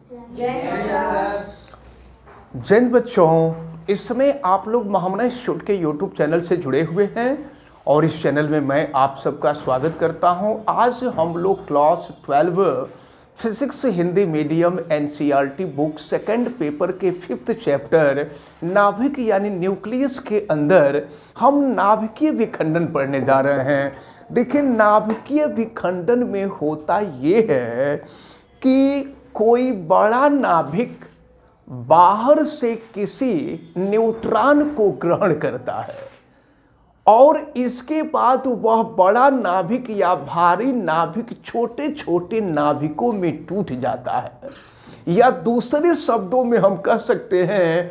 जय हिंद बच्चों, इस समय आप लोग महामना इंस्टीट्यूट के यूट्यूब चैनल से जुड़े हुए हैं और इस चैनल में मैं आप सबका स्वागत करता हूं। आज हम लोग class 12 physics Hindi medium NCERT book second paper के 5th चैप्टर नाभिक यानी न्यूक्लियस के अंदर हम नाभिकीय विखंडन पढ़ने जा रहे हैं। देखिए, नाभिकीय विखंडन में होता ये है कि कोई बड़ा नाभिक बाहर से किसी न्यूट्रॉन को ग्रहण करता है और इसके बाद वह बड़ा नाभिक या भारी नाभिक छोटे छोटे नाभिकों में टूट जाता है, या दूसरे शब्दों में हम कह सकते हैं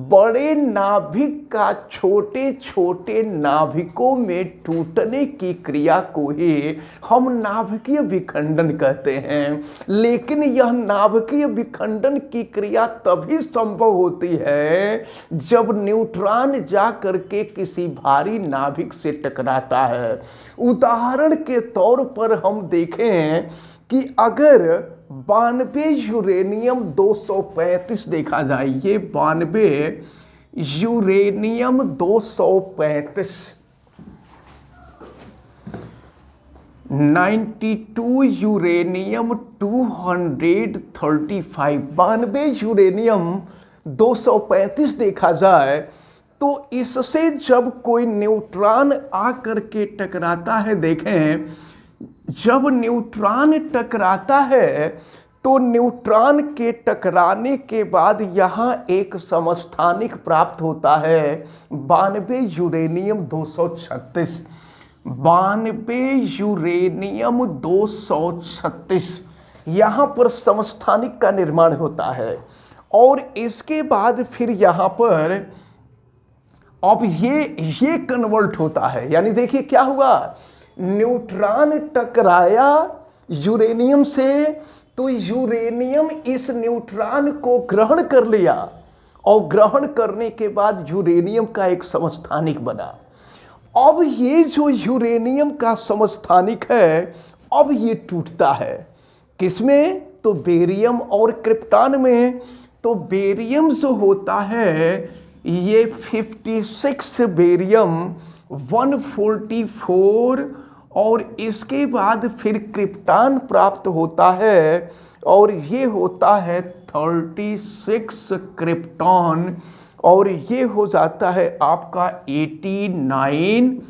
बड़े नाभिक का छोटे छोटे नाभिकों में टूटने की क्रिया को ही हम नाभिकीय विखंडन कहते हैं। लेकिन यह नाभिकीय विखंडन की क्रिया तभी संभव होती है जब न्यूट्रॉन जा करके किसी भारी नाभिक से टकराता है। उदाहरण के तौर पर हम देखें कि अगर 92 यूरेनियम 235 देखा जाए, ये 92 यूरेनियम 235, 92 यूरेनियम 235, 92 यूरेनियम 235 देखा जाए तो इससे जब कोई न्यूट्रॉन आकर के टकराता है, देखें जब न्यूट्रॉन टकराता है तो न्यूट्रॉन के टकराने के बाद यहाँ एक समस्थानिक प्राप्त होता है 92 यूरेनियम 236, 92 यूरेनियम 236 यहाँ पर समस्थानिक का निर्माण होता है। और इसके बाद फिर यहाँ पर अब ये कन्वर्ट होता है, यानी देखिए क्या हुआ, न्यूट्रॉन टकराया यूरेनियम से तो यूरेनियम इस न्यूट्रॉन को ग्रहण कर लिया और ग्रहण करने के बाद यूरेनियम का एक समस्थानिक बना। अब ये जो यूरेनियम का समस्थानिक है अब ये टूटता है किसमें, तो बेरियम और क्रिप्टॉन में। तो बेरियम जो होता है ये 56 बेरियम 144 और इसके बाद फिर क्रिप्टॉन प्राप्त होता है और ये होता है 36 क्रिप्टॉन और ये हो जाता है आपका 89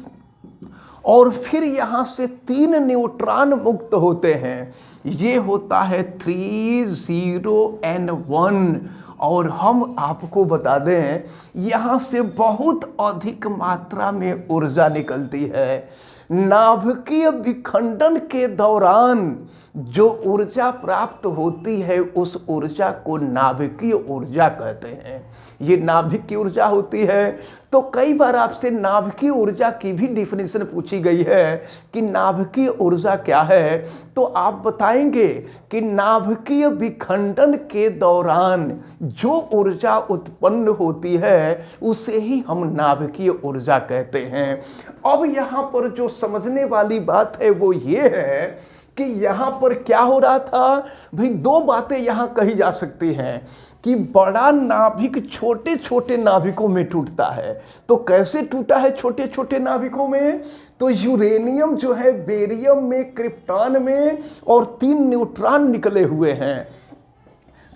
और फिर यहाँ से 3 न्यूट्रॉन मुक्त होते हैं, ये होता है 30N1। और हम आपको बता दें यहाँ से बहुत अधिक मात्रा में ऊर्जा निकलती है। नाभिकीय विखंडन के दौरान जो ऊर्जा प्राप्त होती है उस ऊर्जा को नाभिकीय ऊर्जा कहते हैं। ये नाभिक की ऊर्जा होती है। तो कई बार आपसे नाभिकीय ऊर्जा की भी डिफिनेशन पूछी गई है कि नाभिकीय ऊर्जा क्या है, तो आप बताएंगे कि नाभिकीय विखंडन के दौरान जो ऊर्जा उत्पन्न होती है उसे ही हम नाभिकीय ऊर्जा कहते हैं। अब यहाँ पर जो समझने वाली बात है वो ये है कि यहाँ पर क्या हो रहा था भाई, 2 बातें यहाँ कही जा सकती हैं कि बड़ा नाभिक छोटे छोटे नाभिकों में टूटता है। तो कैसे टूटा है छोटे छोटे नाभिकों में, तो यूरेनियम जो है बेरियम में, क्रिप्टॉन में और 3 न्यूट्रॉन निकले हुए हैं।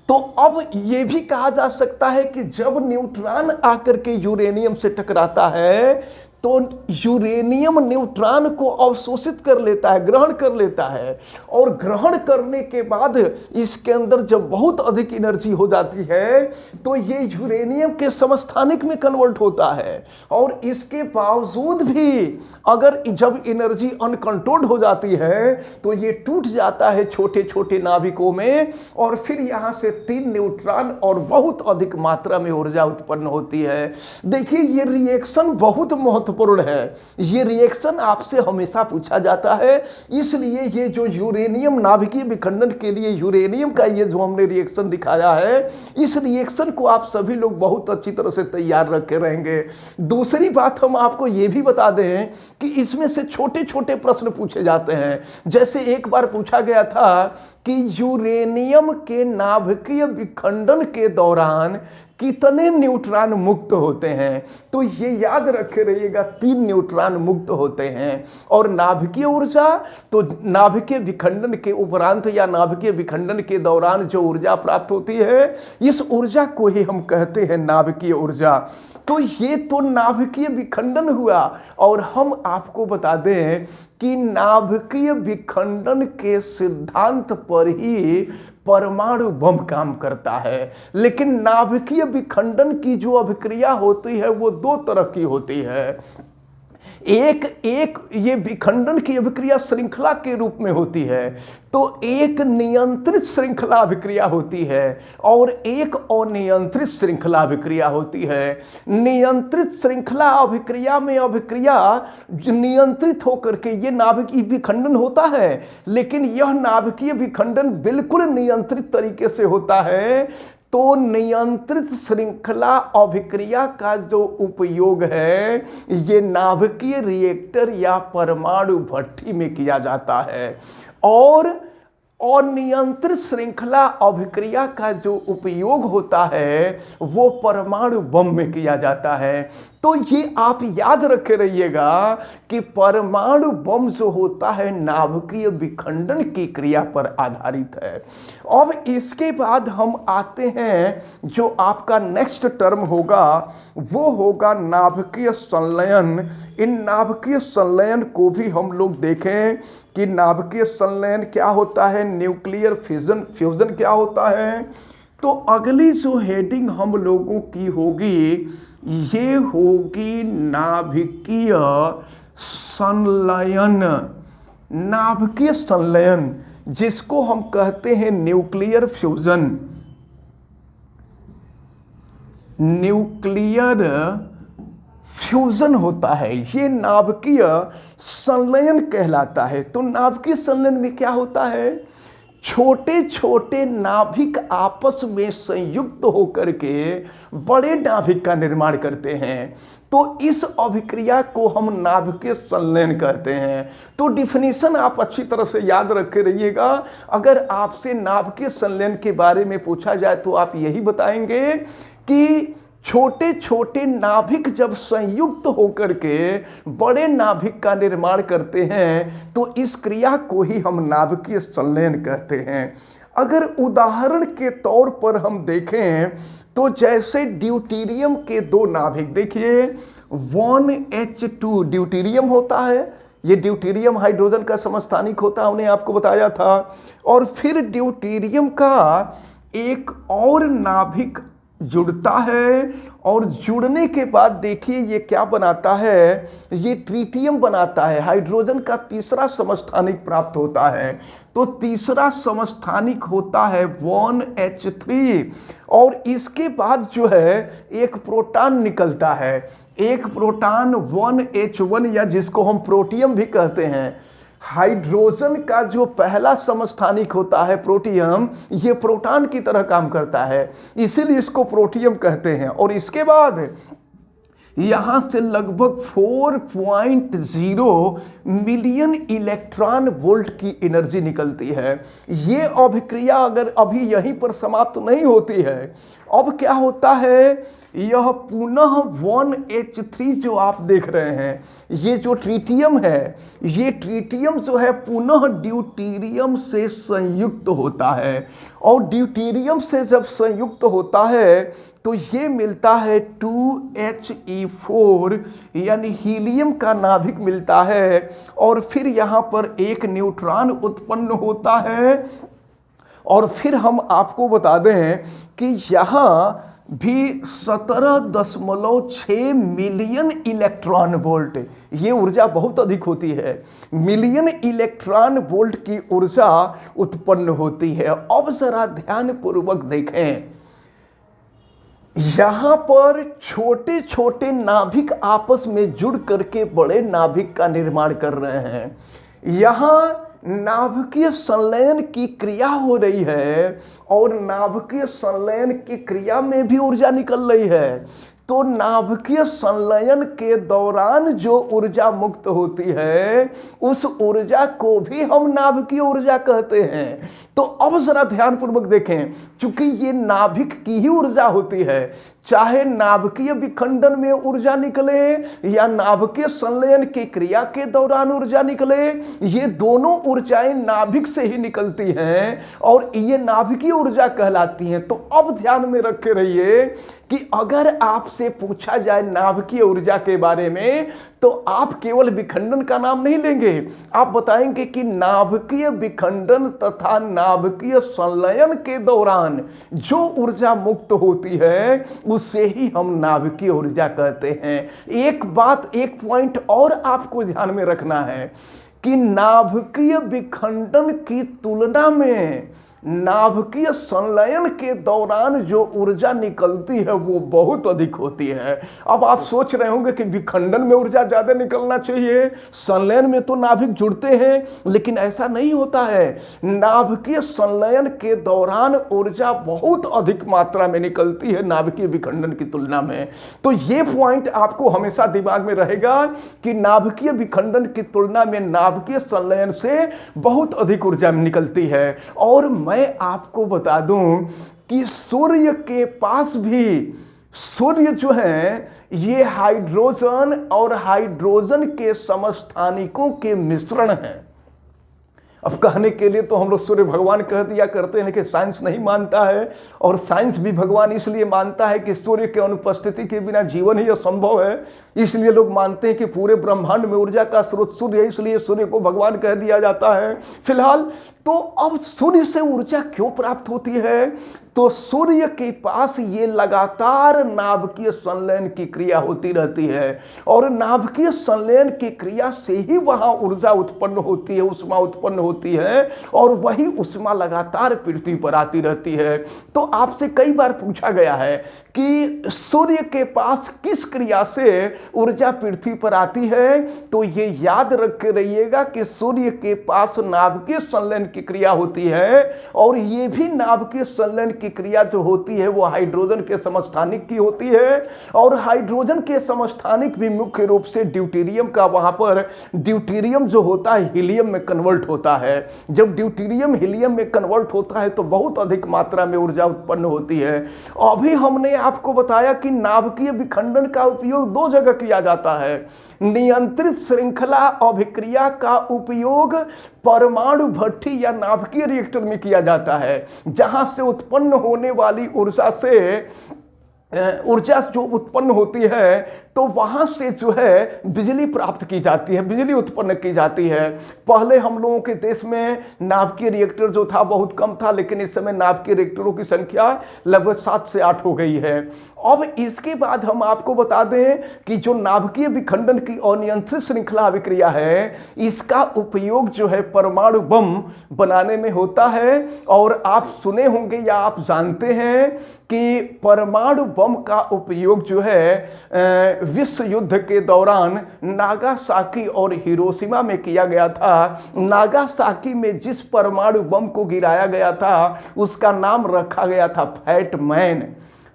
तो अब ये भी कहा जा सकता है कि जब न्यूट्रॉन आकर के यूरेनियम से टकराता है तो यूरेनियम न्यूट्रॉन को अवशोषित कर लेता है, ग्रहण कर लेता है और ग्रहण करने के बाद इसके अंदर जब बहुत अधिक एनर्जी हो जाती है तो ये यूरेनियम के समस्थानिक में कन्वर्ट होता है। और इसके बावजूद भी अगर जब एनर्जी अनकंट्रोल्ड हो जाती है तो ये टूट जाता है छोटे छोटे नाभिकों में और फिर यहाँ से 3 न्यूट्रॉन और बहुत अधिक मात्रा में ऊर्जा उत्पन्न होती है। देखिए, ये रिएक्शन बहुत महत्वपूर्ण महत्वपूर्ण है। ये रिएक्शन आपसे हमेशा पूछा जाता है, इसलिए ये जो यूरेनियम नाभिकीय विखंडन के लिए यूरेनियम का ये जो हमने रिएक्शन दिखाया है, इस रिएक्शन को आप सभी लोग बहुत अच्छी तरह से तैयार रखे रहेंगे। दूसरी बात हम आपको ये भी बता दें कि इसमें से छोटे छोटे प्रश्न पूछे जाते हैं। जैसे एक बार पूछा गया था कि यूरेनियम के नाभिकीय विखंडन के दौरान कितने न्यूट्रॉन मुक्त होते हैं, तो ये याद रखे रहिएगा 3 न्यूट्रॉन मुक्त होते हैं। और नाभिकीय ऊर्जा, तो नाभिकीय विखंडन के उपरांत या नाभिकीय विखंडन के दौरान जो ऊर्जा प्राप्त होती है, इस ऊर्जा को ही हम कहते हैं नाभिकीय ऊर्जा। तो ये तो नाभिकीय विखंडन हुआ। और हम आपको बता दें कि नाभिकीय विखंडन के सिद्धांत पर ही परमाणु बम काम करता है। लेकिन नाभिकीय विखंडन की जो अभिक्रिया होती है वो 2 तरह की होती है। एक ये विखंडन की अभिक्रिया श्रृंखला के रूप में होती है, तो एक नियंत्रित श्रृंखला अभिक्रिया होती है और एक अनियंत्रित श्रृंखला अभिक्रिया होती है। नियंत्रित श्रृंखला अभिक्रिया में अभिक्रिया नियंत्रित होकर के ये नाभिकीय विखंडन होता है, लेकिन यह नाभिकीय विखंडन बिल्कुल नियंत्रित तरीके से होता है। तो नियंत्रित श्रृंखला अभिक्रिया का जो उपयोग है, ये नाभिकीय रिएक्टर या परमाणु भट्ठी में किया जाता है। और अनियंत्रित श्रृंखला अभिक्रिया का जो उपयोग होता है वो परमाणु बम में किया जाता है। तो ये आप याद रखे रहिएगा कि परमाणु बम जो होता है नाभिकीय विखंडन की क्रिया पर आधारित है। अब इसके बाद हम आते हैं, जो आपका नेक्स्ट टर्म होगा वो होगा नाभिकीय संलयन। इन नाभिकीय संलयन को भी हम लोग देखें कि नाभिकीय संलयन क्या होता है, न्यूक्लियर फ्यूजन क्या होता है। तो अगली जो हेडिंग हम लोगों की होगी, ये होगी नाभिकीय संलयन। नाभिकीय संलयन जिसको हम कहते हैं न्यूक्लियर फ्यूजन। न्यूक्लियर फ्यूजन होता है, ये नाभिकीय संलयन कहलाता है। तो नाभिकीय संलयन में क्या होता है, छोटे छोटे नाभिक आपस में संयुक्त होकर के बड़े नाभिक का निर्माण करते हैं। तो इस अभिक्रिया को हम नाभिकीय संलयन कहते हैं। तो डिफिनीशन आप अच्छी तरह से याद रखे रहिएगा। अगर आपसे नाभिकीय संलयन के बारे में पूछा जाए तो आप यही बताएंगे कि छोटे छोटे नाभिक जब संयुक्त होकर के बड़े नाभिक का निर्माण करते हैं तो इस क्रिया को ही हम नाभिकीय संलयन कहते हैं। अगर उदाहरण के तौर पर हम देखें तो जैसे ड्यूटेरियम के 2 नाभिक, देखिए 1H2 ड्यूटेरियम होता है, ये ड्यूटेरियम हाइड्रोजन का समस्थानिक होता है, उन्हें आपको बताया था। और फिर ड्यूटेरियम का एक और नाभिक जुड़ता है और जुड़ने के बाद देखिए ये क्या बनाता है, ये ट्रिटियम बनाता है, हाइड्रोजन का तीसरा समस्थानिक प्राप्त होता है। तो तीसरा समस्थानिक होता है 1H3 और इसके बाद जो है एक प्रोटॉन निकलता है, एक प्रोटॉन 1H1 या जिसको हम प्रोटियम भी कहते हैं। हाइड्रोजन का जो पहला समस्थानिक होता है प्रोटियम, ये प्रोटॉन की तरह काम करता है, इसीलिए इसको प्रोटियम कहते हैं। और इसके बाद यहां से लगभग 4.0 मिलियन इलेक्ट्रॉन वोल्ट की एनर्जी निकलती है। ये अभिक्रिया अगर अभी यहीं पर समाप्त नहीं होती है, अब क्या होता है, यह पुनः 1H3 जो आप देख रहे हैं, ये जो ट्रिटियम है, ये ट्रिटियम जो है पुनः ड्यूटेरियम से संयुक्त होता है। और ड्यूटेरियम से जब संयुक्त होता है तो ये मिलता है 2He4 यानी हीलियम का नाभिक मिलता है। और फिर यहाँ पर एक न्यूट्रॉन उत्पन्न होता है। और फिर हम आपको बता दें कि यहाँ भी 17.6 मिलियन इलेक्ट्रॉन वोल्ट, ये ऊर्जा बहुत अधिक होती है, मिलियन इलेक्ट्रॉन वोल्ट की ऊर्जा उत्पन्न होती है। अब जरा ध्यान पूर्वक देखें, यहाँ पर छोटे छोटे नाभिक आपस में जुड़ करके बड़े नाभिक का निर्माण कर रहे हैं। यहाँ नाभिकीय संलयन की क्रिया हो रही है और नाभिकीय संलयन की क्रिया में भी ऊर्जा निकल रही है। तो नाभिकीय संलयन के दौरान जो ऊर्जा मुक्त होती है उस ऊर्जा को भी हम नाभिकीय ऊर्जा कहते हैं। तो अब जरा ध्यानपूर्वक देखें, क्योंकि ये नाभिक की ही ऊर्जा होती है, चाहे नाभिकीय विखंडन में ऊर्जा निकले या नाभिकीय संलयन की क्रिया के दौरान ऊर्जा निकले, ये दोनों ऊर्जाएं नाभिक से ही निकलती हैं और ये नाभिकीय ऊर्जा कहलाती हैं। तो अब ध्यान में रखे रहिए कि अगर आपसे पूछा जाए नाभिकीय ऊर्जा के बारे में तो आप केवल विखंडन का नाम नहीं लेंगे, आप बताएंगे कि नाभिकीय विखंडन तथा नाभिकीय संलयन के दौरान जो ऊर्जा मुक्त होती है उससे ही हम नाभिकीय ऊर्जा कहते हैं। एक बात, एक पॉइंट और आपको ध्यान में रखना है कि नाभिकीय विखंडन की तुलना में नाभिकीय संलयन के दौरान जो ऊर्जा निकलती है वो बहुत अधिक होती है। अब आप सोच रहे होंगे कि विखंडन में ऊर्जा ज्यादा निकलना चाहिए, संलयन में तो नाभिक जुड़ते हैं, लेकिन ऐसा नहीं होता है। नाभिकीय संलयन के दौरान ऊर्जा बहुत अधिक मात्रा में निकलती है नाभिकीय विखंडन की तुलना में। तो ये पॉइंट आपको हमेशा दिमाग में रहेगा कि नाभिकीय विखंडन की तुलना में नाभिकीय संलयन से बहुत अधिक ऊर्जा निकलती है। और मैं आपको बता दूं कि सूर्य के पास भी, सूर्य जो है ये हाइड्रोजन और हाइड्रोजन के समस्थानिकों के मिश्रण है। अब कहने के लिए तो हम लोग सूर्य भगवान कह दिया करते हैं, लेकिन साइंस नहीं मानता है, और साइंस भी भगवान इसलिए मानता है कि सूर्य के अनुपस्थिति के बिना जीवन ही असंभव है। इसलिए लोग मानते हैं कि पूरे ब्रह्मांड में ऊर्जा का स्रोत सूर्य है, इसलिए सूर्य को भगवान कह दिया जाता है फिलहाल। तो अब सूर्य से ऊर्जा क्यों प्राप्त होती है? तो सूर्य के पास ये लगातार नाभिकीय संलयन की क्रिया होती रहती है और नाभिकीय संलयन की क्रिया से ही वहां ऊर्जा उत्पन्न होती है, उष्मा उत्पन्न होती है, और वही उष्मा लगातार पृथ्वी पर आती रहती है। तो आपसे कई बार पूछा गया है कि सूर्य के पास किस क्रिया से ऊर्जा पृथ्वी पर आती है, तो ये याद रखे रहिएगा कि सूर्य के पास नाभिकीय संलयन की क्रिया होती है, और ये भी नाभिकीय संलयन की क्रिया जो होती है वो हाइड्रोजन के समस्थानिक की होती है, और हाइड्रोजन के समस्थानिक भी मुख्य रूप से ड्यूटेरियम का, वहां पर ड्यूटेरियम जो होता है हीलियम में कन्वर्ट होता है। जब ड्यूटेरियम हीलियम में कन्वर्ट होता है तो बहुत अधिक मात्रा में ऊर्जा उत्पन्न होती है। अभी हमने आपको बताया कि नाभिकीय विखंडन का उपयोग दो जगह किया जाता है। नियंत्रित श्रृंखला अभिक्रिया का उपयोग परमाणु भट्ठी या नाभिकीय रिएक्टर में किया जाता है, जहां से उत्पन्न होने वाली ऊर्जा से ऊर्जा जो उत्पन्न होती है तो वहां से जो है बिजली प्राप्त की जाती है, बिजली उत्पन्न की जाती है। पहले हम लोगों के देश में नाभिकीय रिएक्टर जो था बहुत कम था, लेकिन इस समय नाभिकीय रिएक्टरों की संख्या लगभग 7 से 8 हो गई है। अब इसके बाद हम आपको बता दें कि जो नाभिकीय विखंडन की अनियंत्रित श्रृंखला अभिक्रिया है, इसका उपयोग जो है परमाणु बम बनाने में होता है। और आप सुने होंगे या आप जानते हैं कि परमाणु बम का उपयोग जो है विश्व युद्ध के दौरान नागासाकी और हिरोशिमा में किया गया था। नागासाकी में जिस परमाणु बम को गिराया गया था उसका नाम रखा गया था फैट मैन,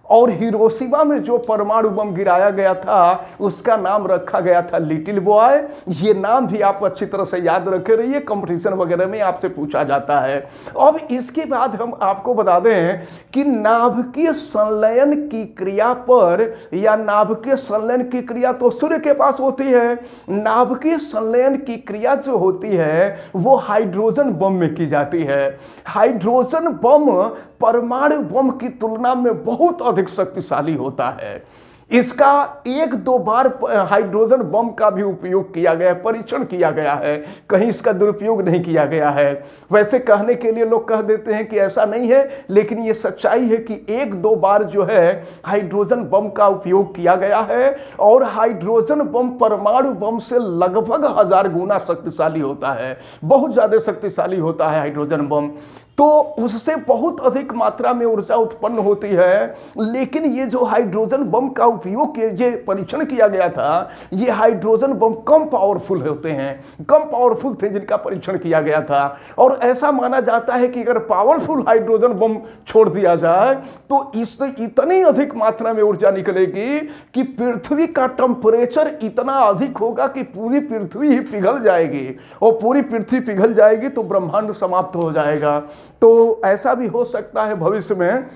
और हिरोशिमा में जो परमाणु बम गिराया गया था उसका नाम रखा गया था लिटिल बॉय। ये नाम भी आप अच्छी तरह से याद रखे रहिए, कंपटीशन वगैरह में आपसे पूछा जाता है। अब इसके बाद हम आपको बता दें कि नाभिकीय संलयन की क्रिया पर, या नाभिकीय संलयन की क्रिया तो सूर्य के पास होती है, नाभिकीय संलयन की क्रिया जो होती है वो हाइड्रोजन बम में की जाती है। हाइड्रोजन बम परमाणु बम की तुलना में बहुत अधिक शक्तिशाली होता है। इसका 1-2 बार हाइड्रोजन बम का भी उपयोग किया गया है, परीक्षण किया गया है, कहीं इसका दुरुपयोग नहीं किया गया है। वैसे कहने के लिए लोग कह देते हैं कि ऐसा नहीं है, लेकिन ये सच्चाई है कि 1-2 बार जो है हाइड्रोजन बम का उपयोग किया गया है, और हाइड्रोजन बम परमाणु बम से लगभग 1000 गुना शक्तिशाली होता है, बहुत ज्यादा शक्तिशाली होता है हाइड्रोजन बम। तो उससे बहुत अधिक मात्रा में ऊर्जा उत्पन्न होती है। लेकिन ये जो हाइड्रोजन बम का उपयोग ये परीक्षण किया गया था, ये हाइड्रोजन बम कम पावरफुल होते हैं, कम पावरफुल थे जिनका परीक्षण किया गया था। और ऐसा माना जाता है कि अगर पावरफुल हाइड्रोजन बम छोड़ दिया जाए तो इससे इतनी अधिक मात्रा में ऊर्जा निकलेगी कि पृथ्वी का टेम्परेचर इतना अधिक होगा कि पूरी पृथ्वी ही पिघल जाएगी, और पूरी पृथ्वी पिघल जाएगी तो ब्रह्मांड समाप्त हो जाएगा। तो ऐसा भी हो सकता है भविष्य में।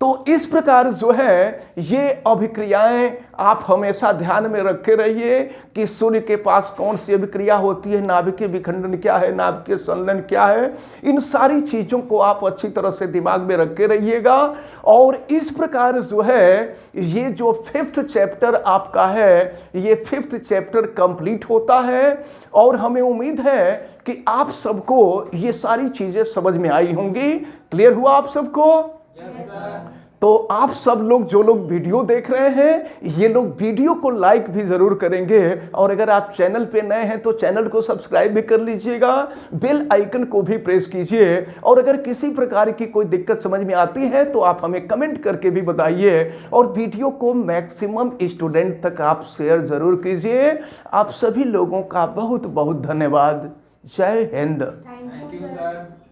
तो इस प्रकार जो है ये अभिक्रियाएं आप हमेशा ध्यान में रखे रहिए कि सूर्य के पास कौन सी अभिक्रिया होती है, नाभिकीय विखंडन क्या है, नाभिकीय संलयन क्या है, इन सारी चीजों को आप अच्छी तरह से दिमाग में रखे रहिएगा। और इस प्रकार जो है ये जो 5th चैप्टर आपका है, ये 5th चैप्टर कंप्लीट होता है। और हमें उम्मीद है कि आप सबको ये सारी चीजें समझ में आई होंगी। क्लियर हुआ आप सबको? तो आप सब लोग जो लोग वीडियो देख रहे हैं, ये लोग वीडियो को लाइक भी जरूर करेंगे, और अगर आप चैनल पे नए हैं तो चैनल को सब्सक्राइब भी कर लीजिएगा, बेल आइकन को भी प्रेस कीजिए। और अगर किसी प्रकार की कोई दिक्कत समझ में आती है तो आप हमें कमेंट करके भी बताइए, और वीडियो को मैक्सिमम स्टूडेंट तक आप शेयर जरूर कीजिए। आप सभी लोगों का बहुत बहुत धन्यवाद। जय हिंद। Thank you sir.